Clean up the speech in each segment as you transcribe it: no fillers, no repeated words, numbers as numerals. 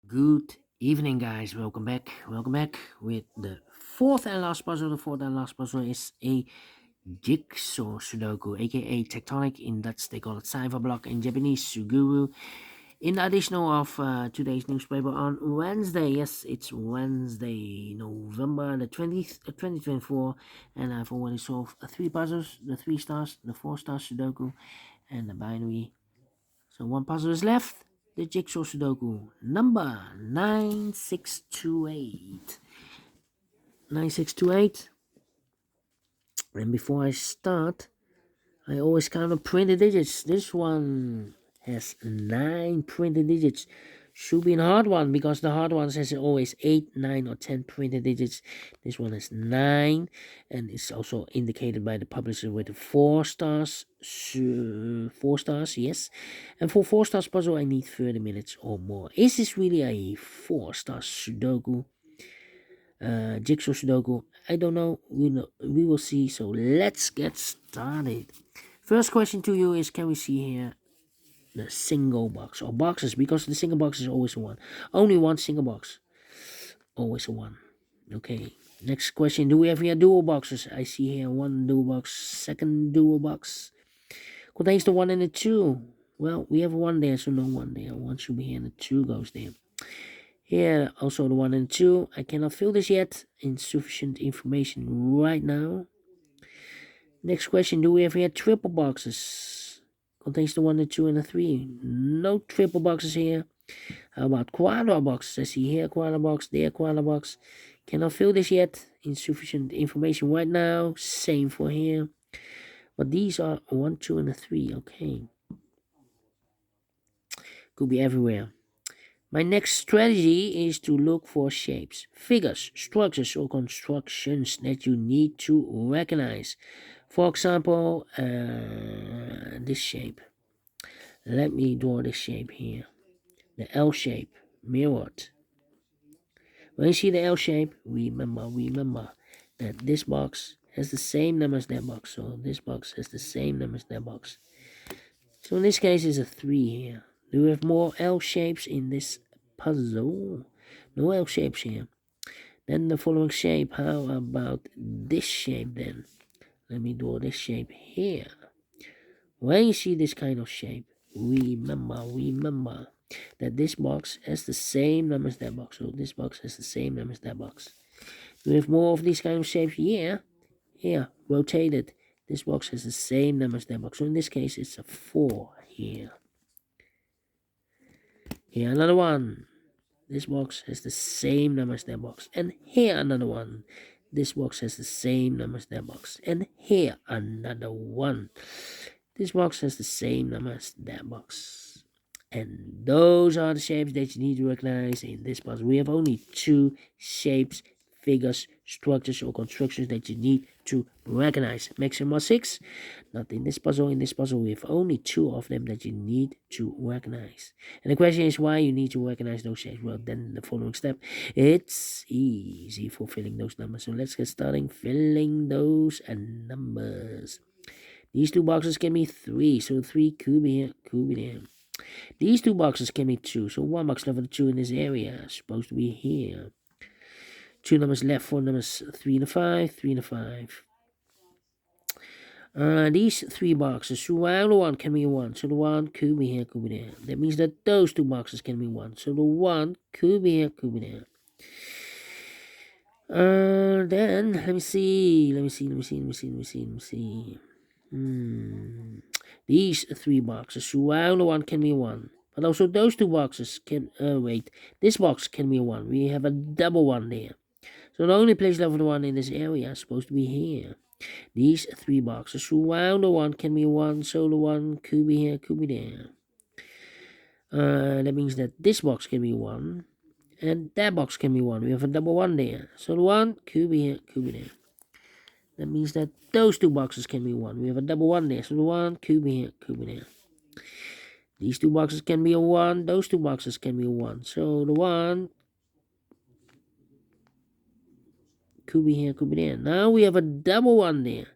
Good evening, guys. Welcome back. Welcome back with the fourth and last puzzle. The fourth and last puzzle is a jigsaw Sudoku, aka Tectonic. In Dutch, they call it cipher block. In Japanese, Suguru. In the additional of today's newspaper on Wednesday, yes, it's Wednesday, November the 20th, 2024, and I've already solved three puzzles: the 3 stars, the 4 star Sudoku, and the binary. So one puzzle is left. The Jigsaw Sudoku number 9628. 9628. And before I start, I always count the printed digits. This one has 9 printed digits. Should be a hard one because the hard ones has always 8, 9, or 10 printed digits. This one has 9, and it's also indicated by the publisher with 4 stars. 4 stars, yes. And for 4 stars puzzle, I need 30 minutes or more. Is this really a 4-star Sudoku? Jigsaw Sudoku? I don't know. We will see. So let's get started. First question to you is: can we see here the single box or boxes? Because the single box is always a 1. Only one single box, always a 1. Okay. Next question: do we have here dual boxes? I see here one dual box, second dual box. Contains the 1 and the 2. Well, we have 1 there, so no 1 there. 1 should be here, and the 2 goes there. Here, also the 1 and 2. I cannot fill this yet. Insufficient information right now. Next question: do we have here triple boxes? Contains the 1, the 2, and the 3. No triple boxes here. How about quadra boxes? I see here quadra box, there quadra box. Cannot fill this yet. Insufficient information right now. Same for here. But these are 1, 2, and a 3. Okay. Could be everywhere. My next strategy is to look for shapes, figures, structures, or constructions that you need to recognize. For example, this shape. Let me draw this shape here. The L shape, mirrored. When you see the L shape, remember that this box has the same number as that box. So this box has the same number as that box. So in this case, it's a 3 here. Do we have more L shapes in this puzzle? No L shapes here. Then the following shape. How about this shape then? Let me draw this shape here. When you see this kind of shape, remember that this box has the same number as that box. So this box has the same number as that box. Do we have more of these kind of shapes? Yeah. Here, rotated. This box has the same number as that box. So in this case, it's a 4 here. Here another one. This box has the same number as that box. And here another one. This box has the same number as that box. And here another one. This box has the same number as that box. And those are the shapes that you need to recognize in this puzzle. We have only 2 shapes, figures, structures, or constructions that you need to recognize. Maximum of 6. Not in this puzzle. In this puzzle, we have only 2 of them that you need to recognize. And the question is why you need to recognize those shapes. Well, then the following step, it's easy for filling those numbers. So let's get started filling those numbers. These 2 boxes can be 3, so 3 could be here, could be there. These 2 boxes can be 2, so 1 box left for the 2 in this area, supposed to be here. 2 numbers left for numbers 3 and 5, 3 and 5. These 3 boxes, so the 1 can be 1, so the 1 could be here, could be there. That means that those 2 boxes can be 1, so the 1 could be here, could be there. Then, let me see. These 3 boxes, so the 1 can be 1. But also those 2 boxes can, wait, this box can be a 1. We have a double 1 there. So the only place left for the 1 in this area is supposed to be here. These 3 boxes, so the 1 can be 1, so the 1 could be here, could be there. That means that this box can be 1. And that box can be 1. We have a double 1 there. So the 1 could be here, could be there. That means that those 2 boxes can be 1. We have a double 1 there. So the 1 could be here, could be there. These 2 boxes can be a 1. Those 2 boxes can be a 1. So the 1 could be here, could be there. Now we have a double 1 there.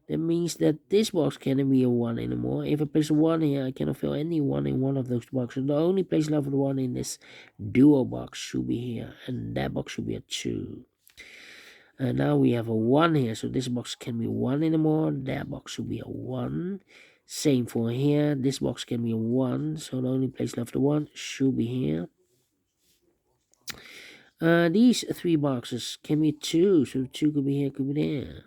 That means that this box cannot be a 1 anymore. If I place a 1 here, I cannot fill any 1 in one of those boxes. The only place left with 1 in this duo box should be here. And that box should be a 2. And now we have a 1 here. So this box can be 1 anymore. That box should be a 1. Same for here. This box can be a 1. So the only place left for 1 should be here. These 3 boxes can be 2. So 2 could be here, could be there.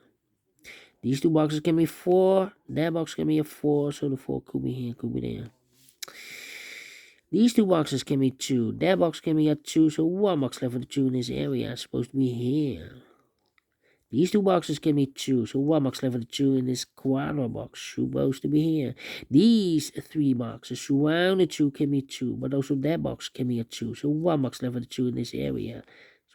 These 2 boxes can be 4. That box can be a 4, so the 4 could be here, could be there. These 2 boxes can be 2. That box can be a 2, so 1 box left for the 2 in this area is supposed to be here. These 2 boxes can be 2, so 1 box left for the 2 in this quadro box supposed to be here. These 3 boxes surround the 2 can be 2, but also that box can be a 2, so 1 box left for the 2 in this area.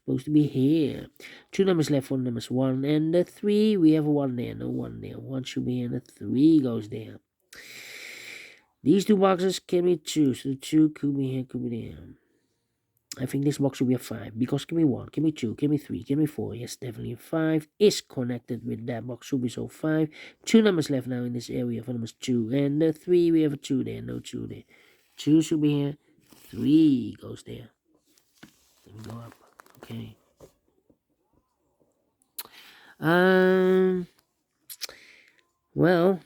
Supposed to be here. 2 numbers left, 4 numbers 1 and the 3. We have a 1 there, no 1 there. 1 should be here and the 3 goes there. These 2 boxes can be 2, so the 2 could be here, could be there. I think this box should be a 5 because give me 1, give me 2, give me 3, give me 4. Yes, definitely a 5 is connected with that box. Should be so 5. 2 numbers left now in this area for numbers 2 and the 3. We have a 2 there, no 2 there. 2 should be here. 3 goes there. Let me go up. Okay. Well,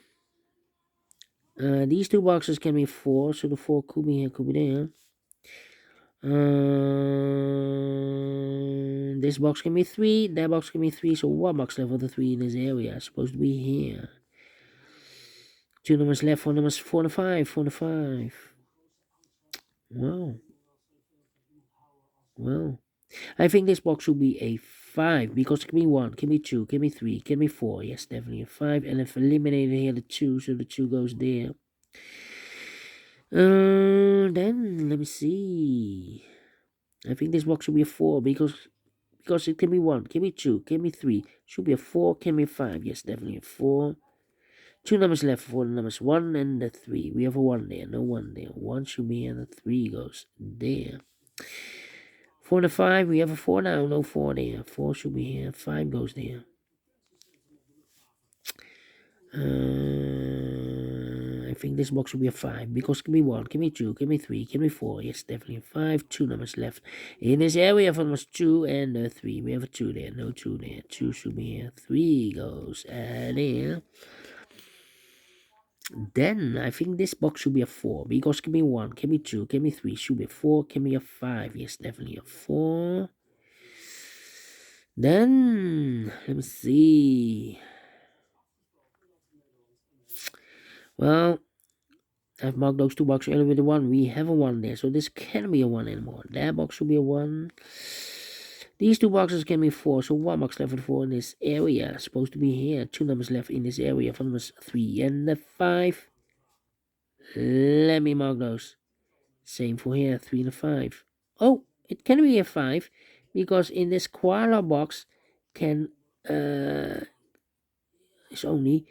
these 2 boxes can be 4, so the 4 could be here, could be there. This box can be 3, that box can be 3, so 1 box left for the 3 in this area is supposed to be here. 2 numbers left, 4 numbers, 4 and 5, 4 and 5. Well, I think this box should be a 5 because it can be 1, can be 2, can be 3, can be 4. Yes, definitely a 5. And I've eliminated here the 2, so the 2 goes there. Then let me see. I think this box should be a 4 because it can be 1, can be 2, can be 3. Should be a 4, can be a 5. Yes, definitely a 4. 2 numbers left, 4 numbers, 1 and the 3. We have a 1 there, no 1 there. 1 should be here, and the 3 goes there. 4 and a 5, we have a 4 now, no 4 there. 4 should be here, 5 goes there. I think this box should be a 5 because give me 1, give me 2, give me 3, give me 4. Yes, definitely a 5. 2 numbers left in this area for numbers 2 and 3. We have a 2 there, no 2 there. 2 should be here, 3 goes there. Then I think this box should be a 4 because give me 1, give me 2, give me 3, should be a 4, give me a 5. Yes, definitely a 4. Then let me see. Well, I've marked those 2 boxes earlier with a 1. We have a 1 there, so this can't be a 1 anymore. That box should be a 1. These 2 boxes can be 4, so 1 box left for 4 in this area. Supposed to be here. 2 numbers left in this area for numbers 3 and the 5. Let me mark those. Same for here, 3 and a 5. Oh, it can be a 5 because in this koala box can is only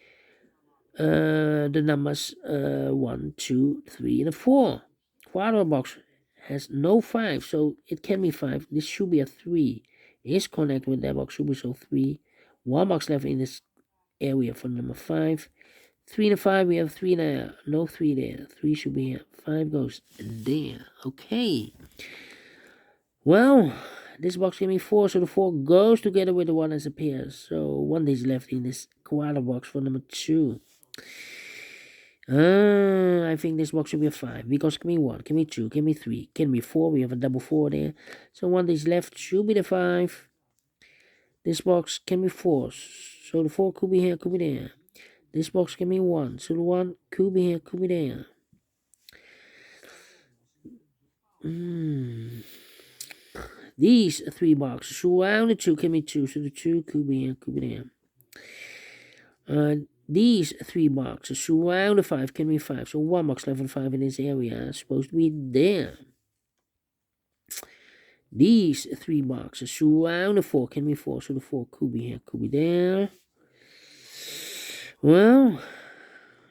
the numbers 1, 2, 3, and a 4. Koala box has no 5, so it can be 5. This should be a 3. Is connected with that box, should be so 3. 1 box left in this area for number 5. 3 and a 5, we have 3 there. No 3 there. 3 should be here. 5 goes there. Okay. Well, this box gave me 4, so the 4 goes together with the 1 as appears. So 1 is left in this koala box for number 2. I think this box should be a 5 because give me 1, give me 2, give me 3, give me 4. We have a double 4 there. So 1 is left should be the 5. This box can be 4, so the 4 could be here, could be there. This box can be 1, so the 1 could be here, could be there. These 3 boxes surround the 2 can be 2, so the 2 could be here, could be there. These 3 boxes surround the 5 can be 5, so 1 box left for 5 in this area is supposed to be there. These 3 boxes surround the 4 can be 4, so the 4 could be here, could be there. Well,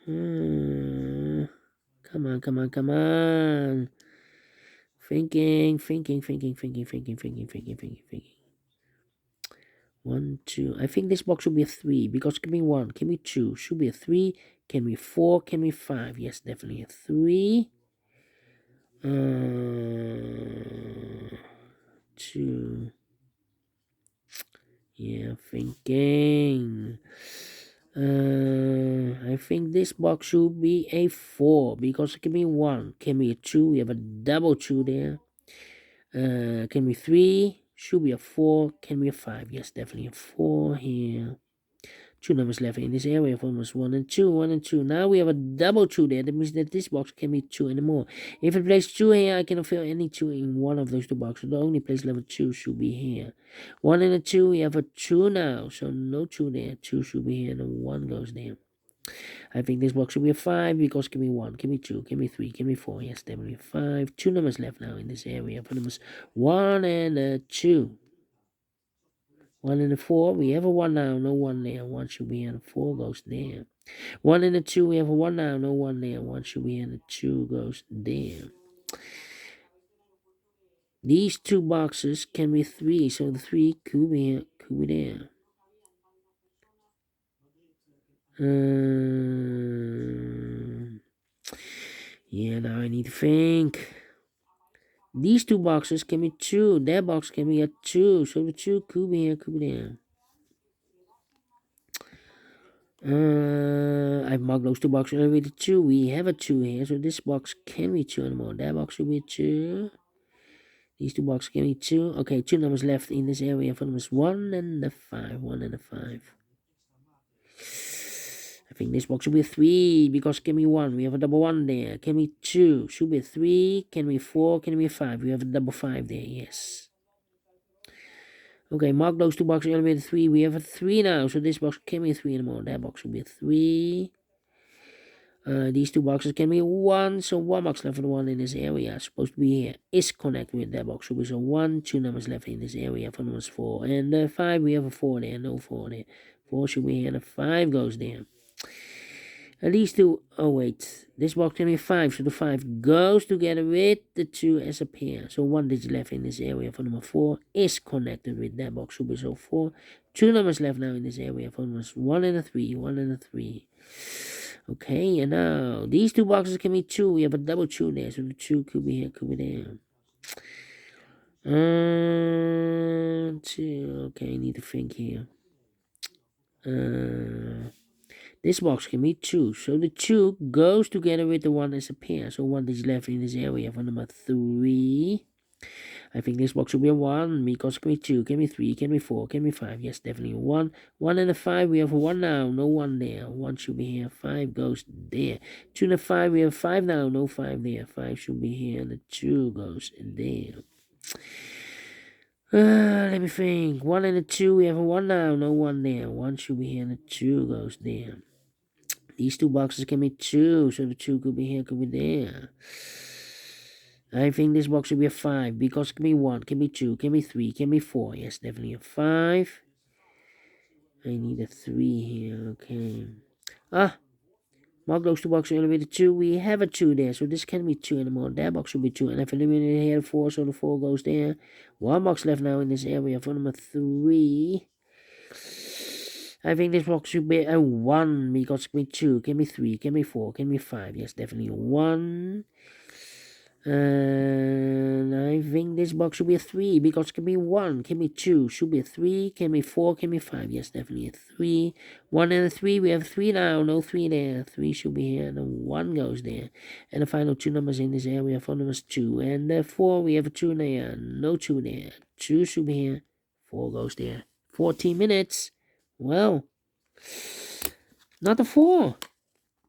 come on, come on, come on. Thinking. 1, 2. I think this box should be a 3 because can be 1, can be 2, should be a 3, can be 4, can be 5. Yes, definitely a 3. 2. Yeah, thinking. I think this box should be a 4 because it can be 1, can be a 2. We have a double 2 there. Can be 3, should be a 4, can be a 5. Yes, definitely a 4 here. 2 numbers left in this area for almost 1 and 2, 1 and 2. Now we have a double 2 there. That means that this box can be 2 anymore. If it plays 2 here, I cannot fill any 2 in one of those two boxes. The only place level 2 should be here. 1 and a 2, we have a 2 now. So no 2 there. 2 should be here and a 1 goes there. I think this box should be a 5 because can be 1, can be 2, can be 3, can be 4. Yes, definitely 5. 2 numbers left now in this area for numbers 1 and a 2. 1 and a 4, we have a 1 now, no 1 there. 1 should be here, 4 goes there. 1 and a 2, we have a 1 now, no 1 there. 1 should be here, 2 goes there. These two boxes can be 3, so the 3 could be here, could be there. Yeah, now I need to think. These two boxes can be 2. That box can be a 2, so the 2 could be here, could be there. I've marked those two boxes with a 2. We have a 2 here, so this box can be 2 anymore. That box should be a 2. These two boxes can be 2. Okay, 2 numbers left in this area for numbers 1 and a 5. 1 and a 5. I think this box should be a 3 because can be 1. We have a double 1 there. Can be 2. Should be a 3. Can be 4. Can be a 5. We have a double 5 there. Yes. Okay, mark those two boxes elevator 3. We have a 3 now, so this box can be a 3 anymore. That box should be a 3. These two boxes can be 1, so 1 box left for the 1 in this area. Supposed to be here is connected with that box. So we have 1, 2 numbers left in this area for numbers 4. And 5, we have a 4 there, no 4 there. 4 should be here, and a 5 goes there. These two, oh wait, this box can be 5, so the 5 goes together with the 2 as a pair. So 1 digit left in this area for number 4 is connected with that box. So we have 4. 2 numbers left now in this area for numbers 1 and a 3, 1 and a 3. Okay, and now these two boxes can be 2. We have a double 2 there, so the 2 could be here, could be there. 2. Okay, I need to think here. This box can be 2, so the 2 goes together with the 1 as a pair. So 1 is left in this area for number 3. I think this box should be a 1 because it can be 2, can be 3, can be 4, can be 5. Yes, definitely a 1. 1 and a 5, we have a 1 now, no 1 there. 1 should be here, 5 goes there. 2 and a 5, we have 5 now, no 5 there. 5 should be here, and the 2 goes there. Let me think. 1 and a 2, we have a 1 now, no 1 there. 1 should be here, and the 2 goes there. These two boxes can be 2, so the 2 could be here, could be there. I think this box should be a 5 because it can be 1, can be 2, can be 3, can be 4. Yes, definitely a 5. I need a 3 here, okay. Mark those two boxes elevated 2. We have a 2 there, so this can't be 2 anymore. That box should be 2. And I've eliminated here 4, so the 4 goes there. 1 box left now in this area for number 3. I think this box should be a 1 because it can be 2, can be 3, can be 4, can be 5. Yes, definitely a 1. And I think this box should be a 3 because it can be 1, can be 2, should be a 3, can be 4, can be 5. Yes, definitely a 3. 1 and a 3, we have 3 now, no 3 there. 3 should be here, and the 1 goes there. And the final 2 numbers in this area for numbers 2. And 4, we have a 2 there, no 2 there. 2 should be here, 4 goes there. 14 minutes. Well, not a 4,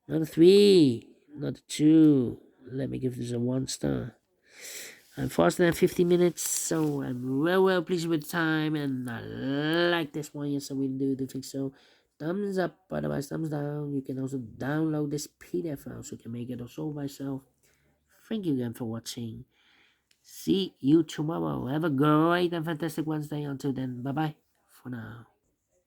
not a 3, not a 2. Let me give this a 1 star. I'm faster than 50 minutes, so I'm well pleased with the time, and I like this one. Yes, I will do the thing. So, thumbs up, otherwise thumbs down. You can also download this PDF file so you can make it also myself. Thank you again for watching. See you tomorrow. Have a great and fantastic Wednesday. Until then, bye bye for now.